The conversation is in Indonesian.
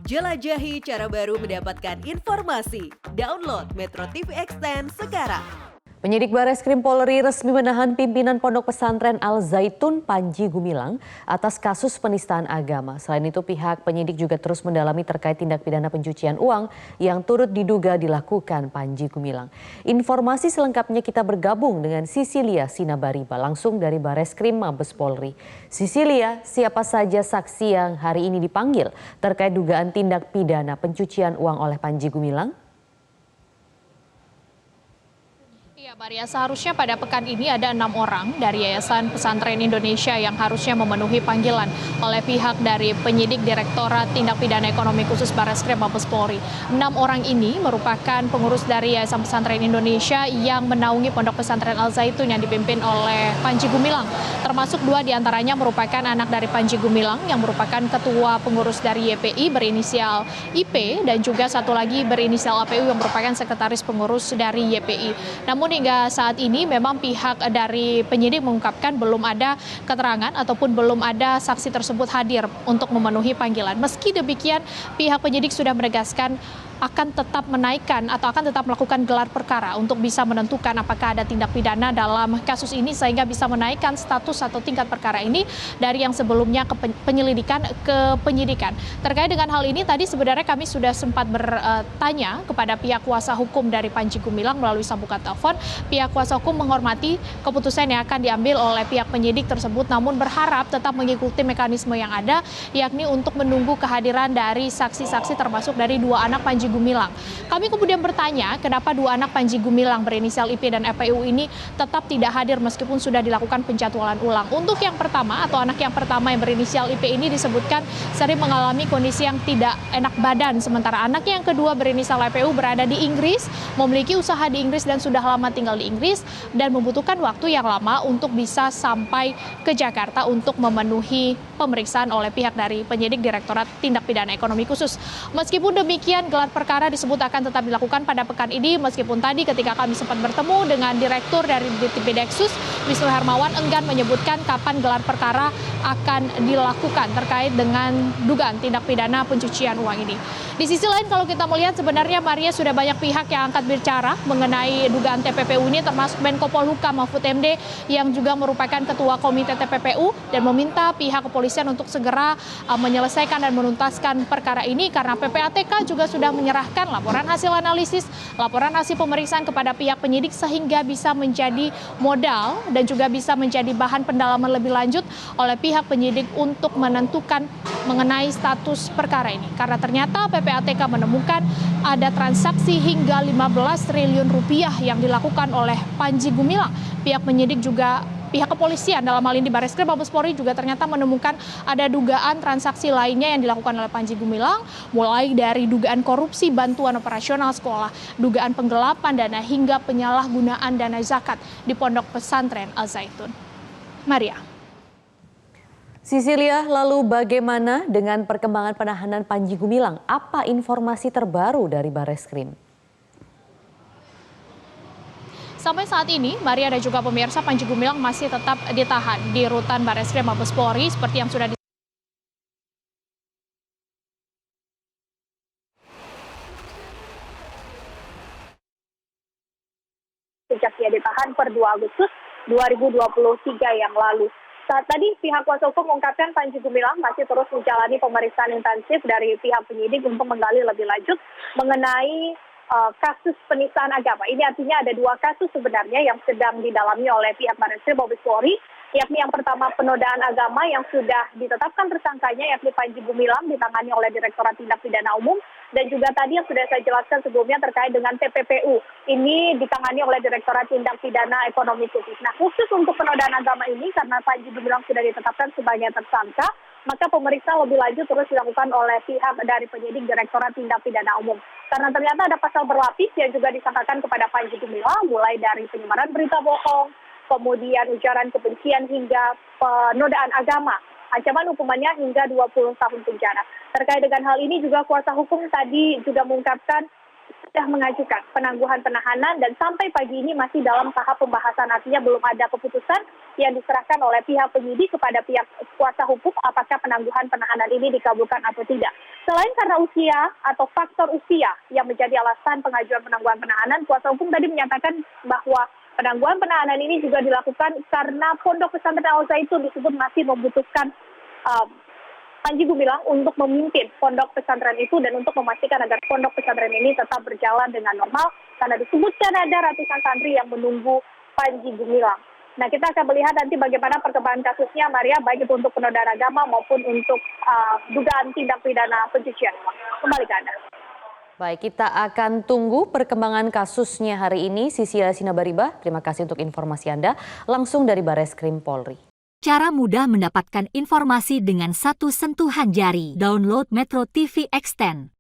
Jelajahi cara baru mendapatkan informasi. Download Metro TV Extend sekarang. Penyidik Bareskrim Polri resmi menahan pimpinan Pondok Pesantren Al Zaitun Panji Gumilang atas kasus penistaan agama. Selain itu pihak penyidik juga terus mendalami terkait tindak pidana pencucian uang yang turut diduga dilakukan Panji Gumilang. Informasi selengkapnya kita bergabung dengan Sisilia Sinabariba langsung dari Bareskrim Mabes Polri. Sisilia, siapa saja saksi yang hari ini dipanggil terkait dugaan tindak pidana pencucian uang oleh Panji Gumilang? Ya, Maria, seharusnya pada pekan ini ada 6 orang dari Yayasan Pesantren Indonesia yang harusnya memenuhi panggilan oleh pihak dari penyidik Direktorat Tindak Pidana Ekonomi Khusus Bareskrim Mabes Polri. 6 orang ini merupakan pengurus dari Yayasan Pesantren Indonesia yang menaungi Pondok Pesantren Al Zaitun yang dipimpin oleh Panji Gumilang. Termasuk 2 diantaranya merupakan anak dari Panji Gumilang yang merupakan ketua pengurus dari YPI berinisial IP dan juga satu lagi berinisial APU yang merupakan sekretaris pengurus dari YPI. Namun hingga saat ini memang pihak dari penyidik mengungkapkan belum ada keterangan ataupun belum ada saksi tersebut hadir untuk memenuhi panggilan. Meski demikian, pihak penyidik sudah menegaskan akan tetap menaikkan atau akan tetap melakukan gelar perkara untuk bisa menentukan apakah ada tindak pidana dalam kasus ini sehingga bisa menaikkan status atau tingkat perkara ini dari yang sebelumnya ke penyelidikan ke penyidikan. Terkait dengan hal ini tadi sebenarnya kami sudah sempat bertanya kepada pihak kuasa hukum dari Panji Gumilang melalui sambungan telepon. Pihak kuasa hukum menghormati keputusan yang akan diambil oleh pihak penyidik tersebut namun berharap tetap mengikuti mekanisme yang ada yakni untuk menunggu kehadiran dari saksi-saksi termasuk dari 2 anak Panji Gumilang. Kami kemudian bertanya kenapa 2 anak Panji Gumilang berinisial IP dan APU ini tetap tidak hadir meskipun sudah dilakukan penjadwalan ulang. Untuk yang pertama atau anak yang pertama yang berinisial IP ini disebutkan sering mengalami kondisi yang tidak enak badan. Sementara anak yang kedua berinisial APU berada di Inggris, memiliki usaha di Inggris dan sudah lama tinggal di Inggris dan membutuhkan waktu yang lama untuk bisa sampai ke Jakarta untuk memenuhi pemeriksaan oleh pihak dari penyidik Direktorat Tindak Pidana Ekonomi Khusus. Meskipun demikian, gelar perkara disebut akan tetap dilakukan pada pekan ini meskipun tadi ketika kami sempat bertemu dengan Direktur dari Ditpideksus Wisnu Hermawan enggan menyebutkan kapan gelar perkara akan dilakukan terkait dengan dugaan tindak pidana pencucian uang ini. Di sisi lain kalau kita melihat sebenarnya Maria sudah banyak pihak yang angkat bicara mengenai dugaan TPPU ini termasuk Menko Polhukam Mahfud MD yang juga merupakan ketua komite TPPU dan meminta pihak kepolisian untuk segera menyelesaikan dan menuntaskan perkara ini karena PPATK juga sudah menyerahkan laporan hasil analisis, laporan hasil pemeriksaan kepada pihak penyidik sehingga bisa menjadi modal dan juga bisa menjadi bahan pendalaman lebih lanjut oleh pihak penyidik untuk menentukan mengenai status perkara ini. Karena ternyata PPATK menemukan ada transaksi hingga 15 triliun rupiah yang dilakukan oleh Panji Gumilang. Pihak penyidik juga pihak kepolisian dalam hal ini Bareskrim Mabes Polri juga ternyata menemukan ada dugaan transaksi lainnya yang dilakukan oleh Panji Gumilang mulai dari dugaan korupsi bantuan operasional sekolah, dugaan penggelapan dana hingga penyalahgunaan dana zakat di Pondok Pesantren Al Zaitun. Maria. Sisilia, lalu bagaimana dengan perkembangan penahanan Panji Gumilang? Apa informasi terbaru dari Bareskrim? Sampai saat ini, Maria dan juga pemirsa, Panji Gumilang masih tetap ditahan di rutan Bareskrim Mabes Polri seperti yang sudah sejak dia ditahan per 2 Agustus 2023 yang lalu. Saat tadi pihak kuasa hukum mengungkapkan Panji Gumilang masih terus menjalani pemeriksaan intensif dari pihak penyidik untuk menggali lebih lanjut mengenai kasus penistaan agama. Ini artinya ada 2 kasus sebenarnya yang sedang didalami oleh pihak Bareskrim Mabes Polri, yakni yang pertama penodaan agama yang sudah ditetapkan tersangkanya yakni Panji Gumilang ditangani oleh Direktorat Tindak Pidana Umum dan juga tadi yang sudah saya jelaskan sebelumnya terkait dengan TPPU. Ini ditangani oleh Direktorat Tindak Pidana Ekonomi Khusus. Nah, khusus untuk penodaan agama ini karena Panji Gumilang sudah ditetapkan sebagai tersangka, maka pemeriksaan lebih lanjut terus dilakukan oleh pihak dari penyidik Direktorat Tindak Pidana Umum. Karena ternyata ada pasal berlapis yang juga disangkakan kepada Panji Gumilang, mulai dari penyebaran berita bohong, kemudian ujaran kebencian hingga penodaan agama. Ancaman hukumannya hingga 20 tahun penjara. Terkait dengan hal ini juga kuasa hukum tadi juga mengungkapkan sudah mengajukan penangguhan penahanan dan sampai pagi ini masih dalam tahap pembahasan, artinya belum ada keputusan yang diserahkan oleh pihak penyidik kepada pihak kuasa hukum apakah penangguhan penahanan ini dikabulkan atau tidak. Selain karena usia atau faktor usia yang menjadi alasan pengajuan penangguhan penahanan, kuasa hukum tadi menyatakan bahwa penangguhan penahanan ini juga dilakukan karena Pondok Pesantren Al Zaitun disebut masih membutuhkan Panji Gumilang untuk memimpin pondok pesantren itu dan untuk memastikan agar pondok pesantren ini tetap berjalan dengan normal karena disebutkan ada ratusan santri yang menunggu Panji Gumilang. Nah, kita akan melihat nanti bagaimana perkembangan kasusnya, Maria, baik itu untuk penodaan agama maupun untuk dugaan tindak pidana pencucian uang. Kembali ke Anda. Baik, kita akan tunggu perkembangan kasusnya hari ini. Sisilia Sinabaribah, terima kasih untuk informasi Anda langsung dari Bareskrim Polri. Cara mudah mendapatkan informasi dengan satu sentuhan jari. Download Metro TV Extend.